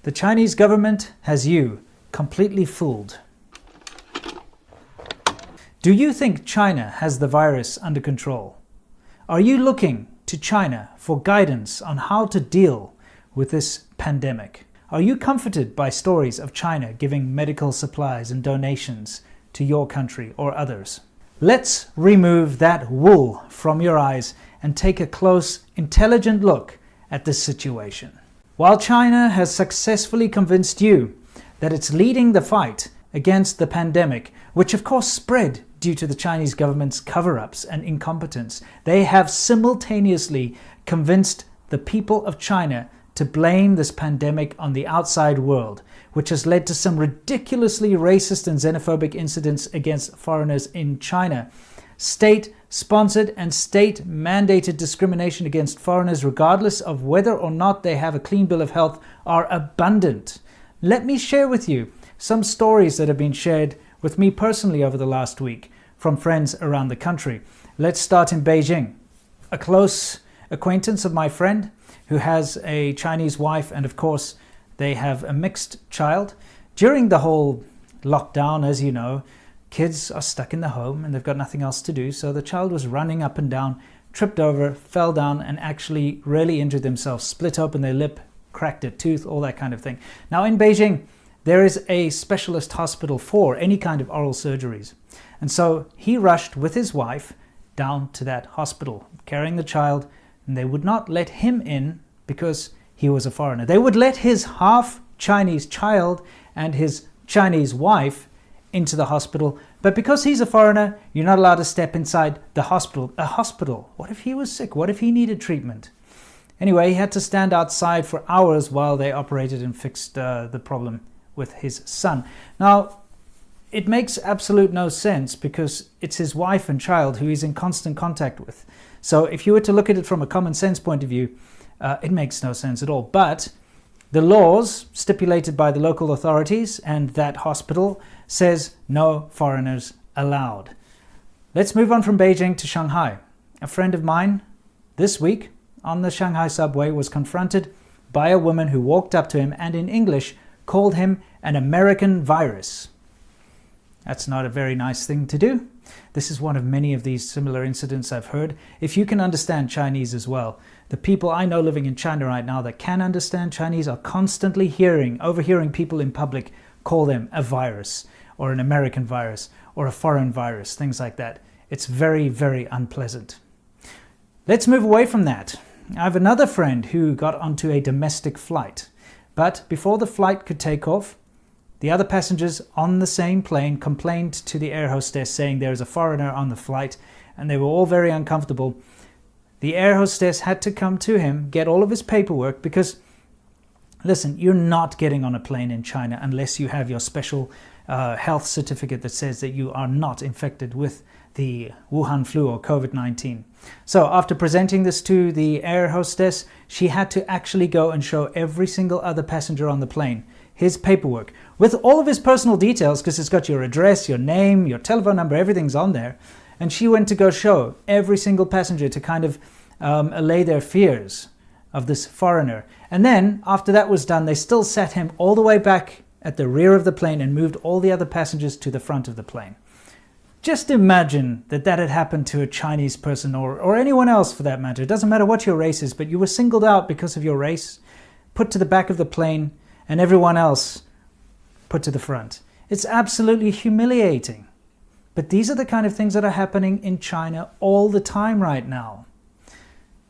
The Chinese government has you completely fooled. Do you think China has the virus under control? Are you looking to China for guidance on how to deal with this pandemic? Are you comforted by stories of China giving medical supplies and donations to your country or others? Let's remove that wool from your eyes and take a close, intelligent look at this situation. While China has successfully convinced you that it's leading the fight against the pandemic, which of course spread due to the Chinese government's cover-ups and incompetence, they have simultaneously convinced the people of China to blame this pandemic on the outside world, which has led to some ridiculously racist and xenophobic incidents against foreigners in China. State-sponsored and state-mandated discrimination against foreigners, regardless of whether or not they have a clean bill of health, are abundant. Let me share with you some stories that have been shared with me personally over the last week from friends around the country. Let's start in Beijing. A close acquaintance of my friend who has a Chinese wife, and of course they have a mixed child. During the whole lockdown, as you know, kids are stuck in the home and they've got nothing else to do. So the child was running up and down, tripped over, fell down, and actually really injured themselves, split open their lip, cracked a tooth, all that kind of thing. Now in Beijing, there is a specialist hospital for any kind of oral surgeries. And so he rushed with his wife down to that hospital, carrying the child, and they would not let him in because he was a foreigner. They would let his half Chinese child and his Chinese wife into the hospital, but because he's a foreigner, you're not allowed to step inside the hospital. A hospital. What if he was sick? What if he needed treatment? Anyway, he had to stand outside for hours while they operated and fixed the problem with his son. Now, it makes absolute no sense because it's his wife and child who he's in constant contact with. So if you were to look at it from a common sense point of view, it makes no sense at all. But the laws stipulated by the local authorities and that hospital says no foreigners allowed. Let's move on from Beijing to Shanghai. A friend of mine this week on the Shanghai subway was confronted by a woman who walked up to him and in English called him an American virus. That's not a very nice thing to do. This is one of many of these similar incidents I've heard. If you can understand Chinese as well, the people I know living in China right now that can understand Chinese are constantly overhearing people in public call them a virus or an American virus or a foreign virus, things like that. It's very, very unpleasant. Let's move away from that. I have another friend who got onto a domestic flight, but before the flight could take off, the other passengers on the same plane complained to the air hostess saying there's a foreigner on the flight, and they were all very uncomfortable. The air hostess had to come to him, get all of his paperwork, because, listen, you're not getting on a plane in China unless you have your special health certificate that says that you are not infected with the Wuhan flu or COVID-19. So after presenting this to the air hostess, she had to actually go and show every single other passenger on the plane his paperwork with all of his personal details, because it's got your address, your name, your telephone number, everything's on there. And she went to go show every single passenger to kind of allay their fears of this foreigner. And then after that was done, they still sat him all the way back at the rear of the plane and moved all the other passengers to the front of the plane. Just imagine that that had happened to a Chinese person or anyone else for that matter. It doesn't matter what your race is, but you were singled out because of your race, put to the back of the plane, and everyone else put to the front. It's absolutely humiliating. But these are the kind of things that are happening in China all the time right now.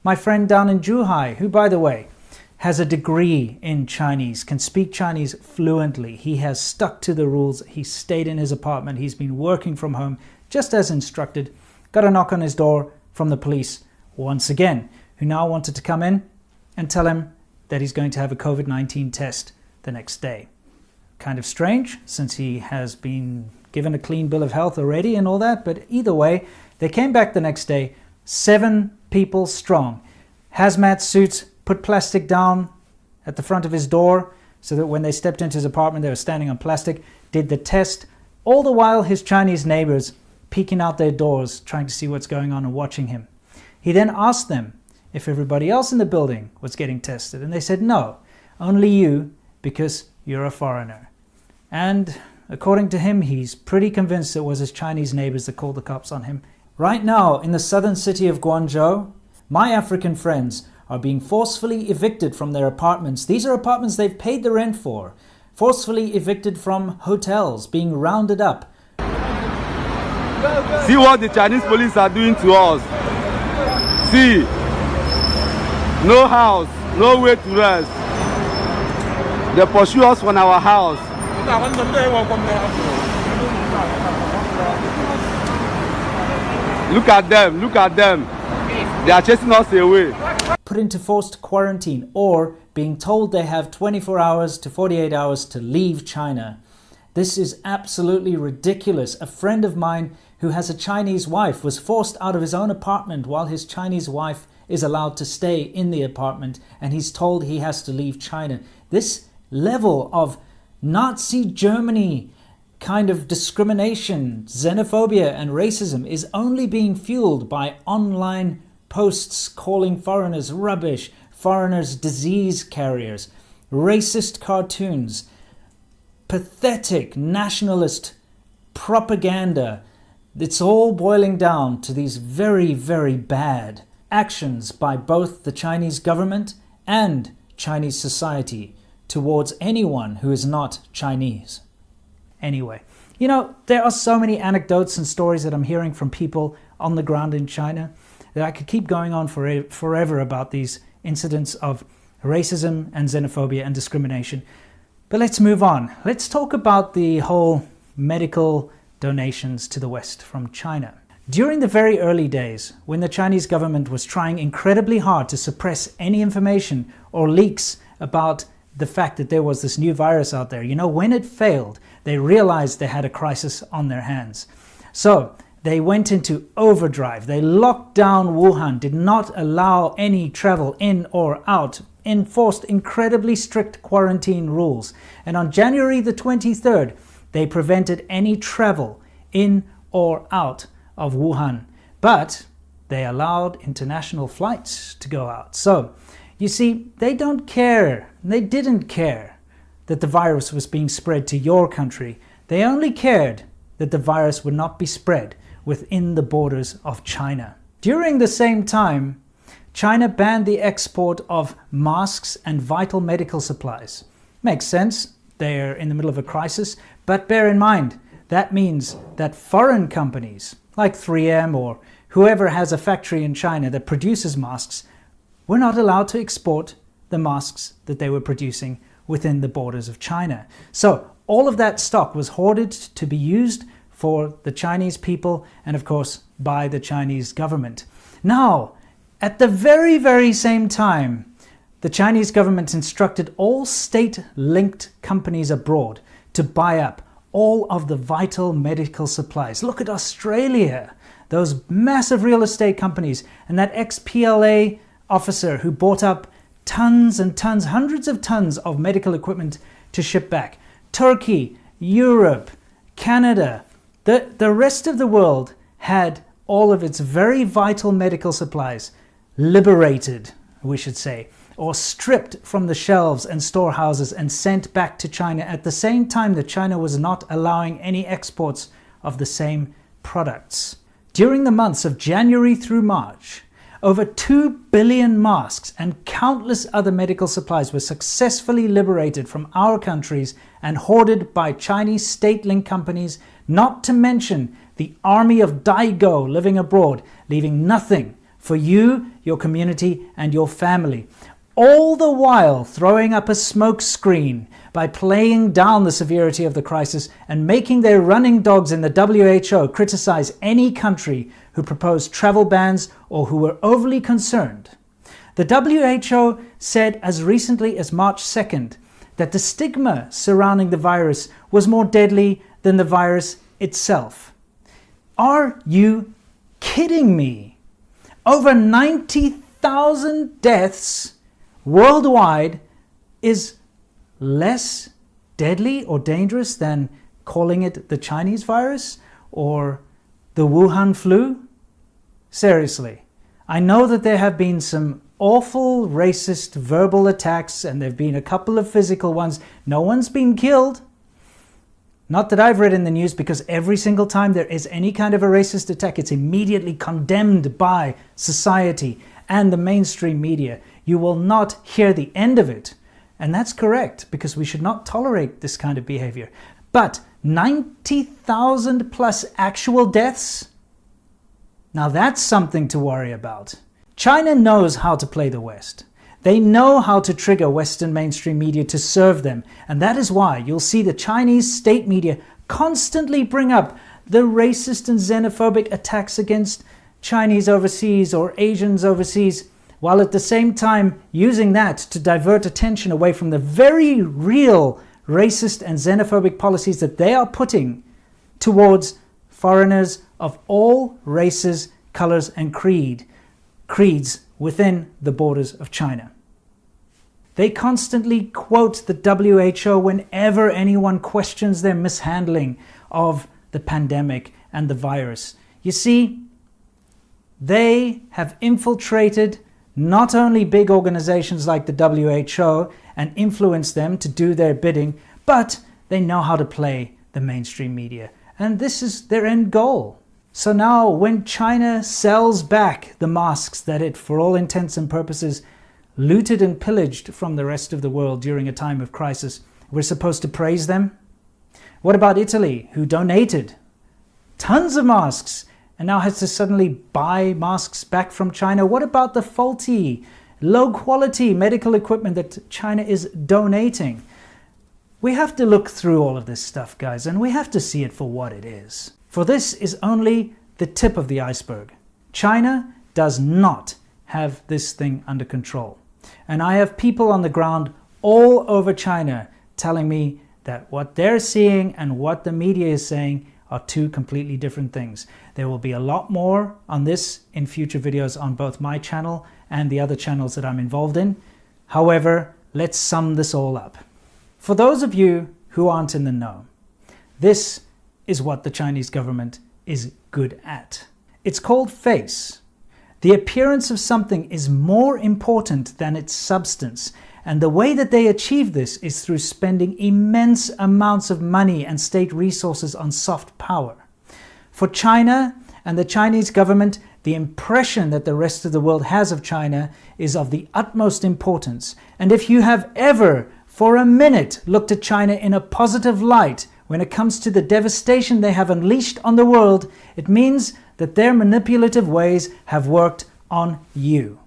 My friend down in Zhuhai, who, by the way, has a degree in Chinese, can speak Chinese fluently. He has stuck to the rules. He stayed in his apartment. He's been working from home just as instructed. Got a knock on his door from the police once again, who now wanted to come in and tell him that he's going to have a COVID-19 test the next day. Kind of strange, since he has been given a clean bill of health already and all that, but either way, they came back the next day, 7 people strong. Hazmat suits, put plastic down at the front of his door so that when they stepped into his apartment, they were standing on plastic, did the test, all the while his Chinese neighbors peeking out their doors, trying to see what's going on and watching him. He then asked them if everybody else in the building was getting tested, and they said no, only you because you're a foreigner. And according to him, he's pretty convinced it was his Chinese neighbors that called the cops on him. Right now, in the southern city of Guangzhou, my African friends are being forcefully evicted from their apartments. These are apartments they've paid the rent for. Forcefully evicted from hotels, being rounded up. See what the Chinese police are doing to us. See, no house, no way to rest. They pursue us from our house. Look at them, look at them. They are chasing us away. Put into forced quarantine or being told they have 24 hours to 48 hours to leave China. This is absolutely ridiculous. A friend of mine who has a Chinese wife was forced out of his own apartment while his Chinese wife is allowed to stay in the apartment, and he's told he has to leave China. This level of Nazi Germany kind of discrimination, xenophobia and racism is only being fueled by online posts calling foreigners rubbish, foreigners disease carriers, racist cartoons, pathetic nationalist propaganda. It's all boiling down to these very, very bad actions by both the Chinese government and Chinese society towards anyone who is not Chinese. Anyway, you know, there are so many anecdotes and stories that I'm hearing from people on the ground in China that I could keep going on forever about these incidents of racism and xenophobia and discrimination. But let's move on. Let's talk about the whole medical donations to the West from China. During the very early days, when the Chinese government was trying incredibly hard to suppress any information or leaks about the fact that there was this new virus out there, you know, when it failed, they realized they had a crisis on their hands. So they went into overdrive. They locked down Wuhan, did not allow any travel in or out, enforced incredibly strict quarantine rules. And on January the 23rd, they prevented any travel in or out of Wuhan. But they allowed international flights to go out. So, you see, they don't care. They didn't care that the virus was being spread to your country. They only cared that the virus would not be spread within the borders of China. During the same time, China banned the export of masks and vital medical supplies. Makes sense. They're in the middle of a crisis. But bear in mind, that means that foreign companies like 3M or whoever has a factory in China that produces masks were not allowed to export the masks that they were producing within the borders of China. So all of that stock was hoarded to be used for the Chinese people and of course by the Chinese government. Now, at the very, very same time, the Chinese government instructed all state-linked companies abroad to buy up all of the vital medical supplies. Look at Australia, those massive real estate companies, and that ex-PLA officer who bought up tons and tons, hundreds of tons of medical equipment to ship back. Turkey, Europe, Canada, the rest of the world had all of its very vital medical supplies liberated, we should say, or stripped from the shelves and storehouses and sent back to China at the same time that China was not allowing any exports of the same products. During the months of January through March, over 2 billion masks and countless other medical supplies were successfully liberated from our countries and hoarded by Chinese state-linked companies, not to mention the army of Daigo living abroad, leaving nothing for you, your community, and your family. All the while throwing up a smoke screen by playing down the severity of the crisis and making their running dogs in the WHO criticize any country who proposed travel bans or who were overly concerned. The WHO said as recently as March 2nd that the stigma surrounding the virus was more deadly than the virus itself. Are you kidding me? Over 90,000 deaths worldwide is less deadly or dangerous than calling it the Chinese virus or the Wuhan flu? Seriously, I know that there have been some awful racist verbal attacks, and there have been a couple of physical ones. No one's been killed. Not that I've read in the news, because every single time there is any kind of a racist attack, it's immediately condemned by society and the mainstream media. You will not hear the end of it. And that's correct, because we should not tolerate this kind of behavior. But 90,000 plus actual deaths? Now that's something to worry about. China knows how to play the West. They know how to trigger Western mainstream media to serve them. And that is why you'll see the Chinese state media constantly bring up the racist and xenophobic attacks against Chinese overseas or Asians overseas, while at the same time using that to divert attention away from the very real racist and xenophobic policies that they are putting towards foreigners of all races, colors, and creeds within the borders of China. They constantly quote the WHO whenever anyone questions their mishandling of the pandemic and the virus. You see, they have infiltrated not only big organizations like the WHO and influenced them to do their bidding, but they know how to play the mainstream media. And this is their end goal. So now when China sells back the masks that it, for all intents and purposes, looted and pillaged from the rest of the world during a time of crisis, we're supposed to praise them? What about Italy, who donated tons of masks and now has to suddenly buy masks back from China? What about the faulty, low-quality medical equipment that China is donating? We have to look through all of this stuff, guys, and we have to see it for what it is. For this is only the tip of the iceberg. China does not have this thing under control. And I have people on the ground all over China telling me that what they're seeing and what the media is saying are two completely different things. There will be a lot more on this in future videos on both my channel and the other channels that I'm involved in. However, let's sum this all up. For those of you who aren't in the know, this is what the Chinese government is good at. It's called face. The appearance of something is more important than its substance, and the way that they achieve this is through spending immense amounts of money and state resources on soft power. For China and the Chinese government, the impression that the rest of the world has of China is of the utmost importance. And if you have ever, for a minute, looked at China in a positive light when it comes to the devastation they have unleashed on the world, it means that their manipulative ways have worked on you.